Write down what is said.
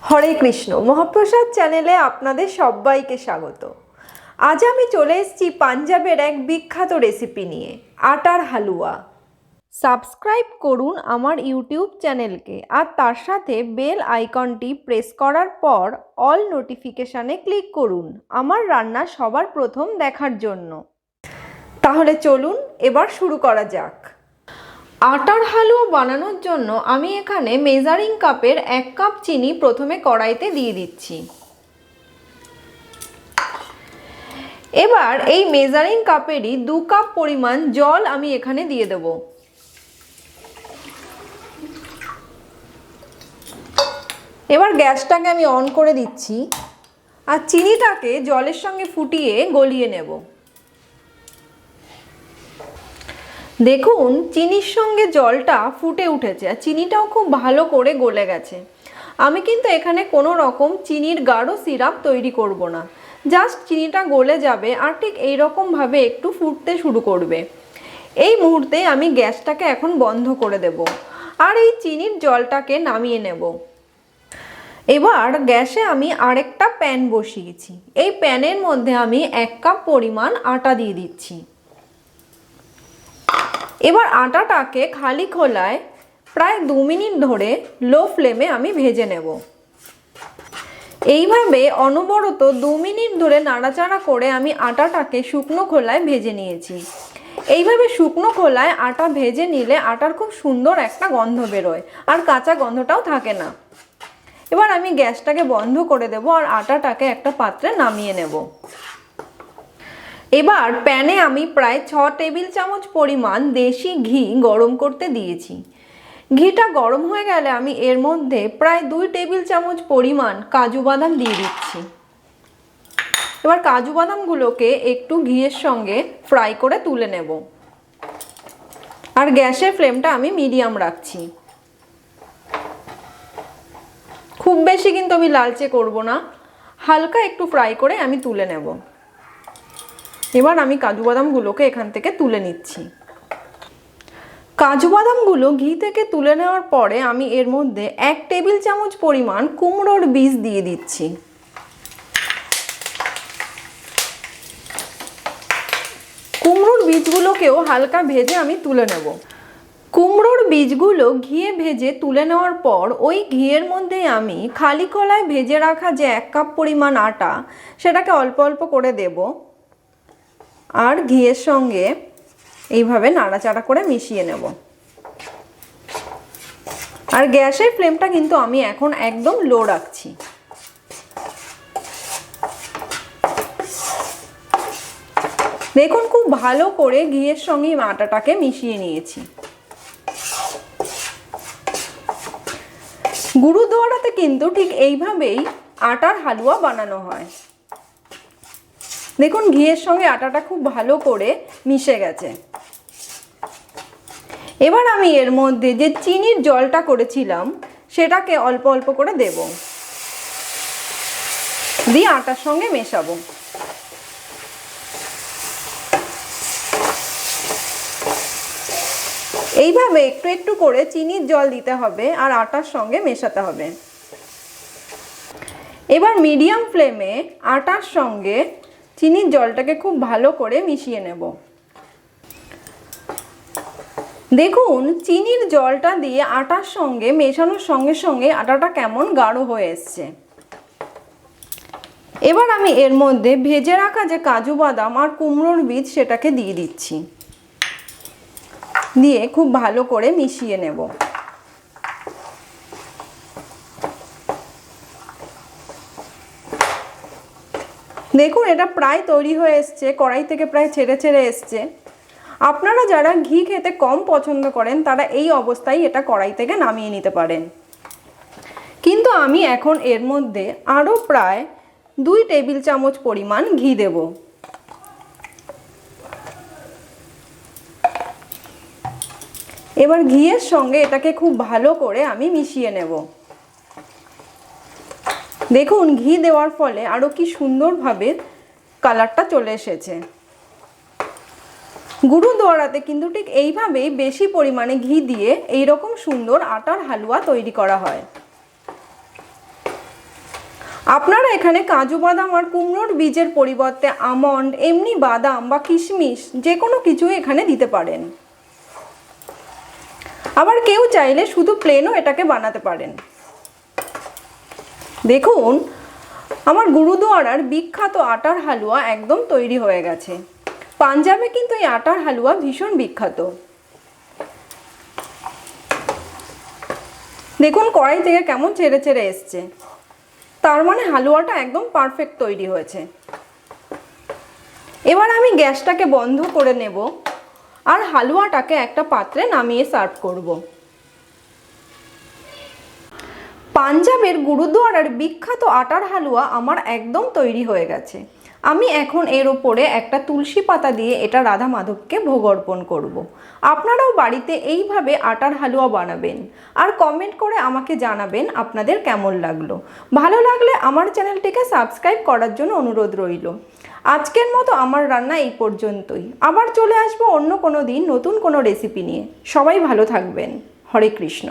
হরে কৃষ্ণ। মহাপ্রসাদ চ্যানেলে আপনাদের সবাইকে স্বাগত। আজ আমি চলে এসেছি পাঞ্জাবের এক বিখ্যাত রেসিপি নিয়ে, আটার হালুয়া। সাবস্ক্রাইব করুন আমার ইউটিউব চ্যানেলকে আর তার সাথে বেল আইকনটি প্রেস করার পর অল নোটিফিকেশানে ক্লিক করুন আমার রান্না সবার প্রথম দেখার জন্য। তাহলে চলুন এবার শুরু করা যাক। আটার হালুয়া বানানোর জন্য আমি এখানে মেজারিং কাপের 1 কাপ চিনি প্রথমে কড়াইতে দিয়ে দিচ্ছি। এবার এই মেজারিং কাপেরই 2 কাপ পরিমাণ জল আমি এখানে দিয়ে দেব। এবার গ্যাসটাকে আমি অন করে দিচ্ছি আর চিনিটাকে জলের সঙ্গে ফুটিয়ে গলিয়ে নেব। দেখুন চিনির সঙ্গে জলটা ফুটে উঠেছে আর চিনিটাও খুব ভালো করে গলে গেছে। আমি কিন্তু এখানে কোনো রকম চিনির গাঢ় সিরাপ তৈরি করব না, জাস্ট চিনিটা গলে যাবে আর ঠিক এই রকমভাবে একটু ফুটতে শুরু করবে। এই মুহূর্তে আমি গ্যাসটাকে এখন বন্ধ করে দেব আর এই চিনির জলটাকে নামিয়ে নেব। এবার গ্যাসে আমি আরেকটা প্যান বসিয়েছি। এই প্যানের মধ্যে আমি 1 কাপ পরিমাণ আটা দিয়ে দিচ্ছি। এবার আটাটাকে খালি খোলায় প্রায় 2 মিনিট ধরে লো ফ্লেমে আমি ভেজে নেব। এইভাবে অনবরত 2 মিনিট ধরে নাড়াচাড়া করে আমি আটাটাকে শুকনো খোলায় ভেজে নিয়েছি। এইভাবে শুকনো খোলায় আটা ভেজে নিলে আটার খুব সুন্দর একটা গন্ধ বেরোয় আর কাঁচা গন্ধটাও থাকে না। এবার আমি গ্যাসটাকে বন্ধ করে দেব আর আটাটাকে একটা পাত্রে নামিয়ে নেব। এবার প্যানে আমি প্রায় 6 টেবিল চামচ পরিমাণ দেশি ঘি গরম করতে দিয়েছি। ঘিটা গরম হয়ে গেলে আমি এর মধ্যে প্রায় 2 টেবিল চামচ পরিমাণ কাজু বাদাম দিয়ে দিচ্ছি। এবার কাজু বাদামগুলোকে একটু ঘিয়ের সঙ্গে ফ্রাই করে তুলে নেব আর গ্যাসের ফ্লেমটা আমি মিডিয়াম রাখছি। খুব বেশি কিন্তু আমি লালচে করব না, হালকা একটু ফ্রাই করে আমি তুলে নেব। এবার আমি কাজু বাদামগুলোকে এখান থেকে তুলে নিচ্ছি। কাজু বাদামগুলো ঘি থেকে তুলে নেওয়ার পরে আমি এর মধ্যে 1 টেবিল চামচ পরিমাণ কুমড়োর বীজ দিয়ে দিচ্ছি। কুমড়োর বীজগুলোকেও হালকা ভেজে আমি তুলে নেব। কুমড়োর বীজগুলো ঘিয়ে ভেজে তুলে নেওয়ার পর ওই ঘিয়ের মধ্যে আমি খালি কড়ায় ভেজে রাখা যে 1 কাপ পরিমাণ আটা সেটাকে অল্প অল্প করে দেব আর ঘিয়ের সঙ্গে এইভাবে নাড়াচাড়া করে মিশিয়ে নেব। আর গ্যাসের ফ্লেমটা কিন্তু আমি এখন একদম লো রাখছি। দেখুন খুব ভালো করে ঘিয়ের সঙ্গে আটাটাকে মিশিয়ে নিয়েছি। গুরুদুয়ারাতে কিন্তু ঠিক এইভাবেই আটার হালুয়া বানানো হয়। দেখুন ঘিয়ের সঙ্গে আটাটা খুব ভালো করে মিশে গেছে। এবার আমি এর মধ্যে যে চিনির জলটা করেছিলাম সেটাকে অল্প অল্প করে দেব, দিয়ে আটার সঙ্গে মেশাবো। এইভাবে একটু একটু করে চিনির জল দিতে হবে আর আটার সঙ্গে মেশাতে হবে। এবার মিডিয়াম ফ্লেমে আটার সঙ্গে চিনির জলটাকে খুব ভালো করে মিশিয়ে নেব। দেখুন চিনির জলটা দিয়ে আটার সঙ্গে মেশানোর সঙ্গে সঙ্গে আটাটা কেমন গাঢ় হয়ে এসছে। এবার আমি এর মধ্যে ভেজে রাখা যে কাজু বাদাম আর কুমড়োর বীজ সেটাকে দিয়ে দিচ্ছি, দিয়ে খুব ভালো করে মিশিয়ে নেব। দেখুন এটা প্রায় তৈরি হয়ে এসছে, কড়াই থেকে প্রায় ছেড়ে ছেড়ে এসছে। আপনারা যারা ঘি খেতে কম পছন্দ করেন তারা এই অবস্থায় এটা কড়াই থেকে নামিয়ে নিতে পারেন। কিন্তু আমি এখন এর মধ্যে আরও প্রায় 2 টেবিল চামচ পরিমাণ ঘি দেব। এবার ঘিয়ের সঙ্গে এটাকে খুব ভালো করে আমি মিশিয়ে নেব। দেখুন ঘি দেওয়ার ফলে আরও কি সুন্দরভাবে কালারটা চলে এসেছে। গুরুদুয়ারাতে কিন্তু ঠিক এইভাবেই বেশি পরিমাণে ঘি দিয়ে এইরকম সুন্দর আটার হালুয়া তৈরি করা হয়। আপনারা এখানে কাজু বাদাম আর কুমড়োর বীজের পরিবর্তে আমন্ড, এমনি বাদাম বা কিশমিশ যে কোনো কিছুই এখানে দিতে পারেন। আবার কেউ চাইলে শুধু প্লেনও এটাকে বানাতে পারেন। দেখুন, আমার গুরুদুয়ারার বিখ্যাত আটার হালুয়া একদম তৈরি হয়ে গেছে। পাঞ্জাবে কিন্তু এই আটার হালুয়া ভীষণ বিখ্যাত। দেখুন কড়াই থেকে কেমন ছেড়ে ছেড়ে এসছে, তার মানে হালুয়াটা একদম পারফেক্ট তৈরি হয়েছে। এবার আমি গ্যাসটাকে বন্ধ করে নেব আর হালুয়াটাকে একটা পাত্রে নামিয়ে সার্ভ করব। পাঞ্জাবের গুরুদুয়ারার বিখ্যাত আটার হালুয়া আমার একদম তৈরি হয়ে গেছে। আমি এখন এর ওপরে একটা তুলসী পাতা দিয়ে এটা রাধা মাধবকে ভোগ অর্পণ করব। আপনারাও বাড়িতে এইভাবে আটার হালুয়া বানাবেন আর কমেন্ট করে আমাকে জানাবেন আপনাদের কেমন লাগলো। ভালো লাগলে আমার চ্যানেলটিকে সাবস্ক্রাইব করার জন্য অনুরোধ রইল। আজকের মতো আমার রান্না এই পর্যন্তই। আবার চলে আসবো অন্য কোনো দিন নতুন কোনো রেসিপি নিয়ে। সবাই ভালো থাকবেন। হরে কৃষ্ণ।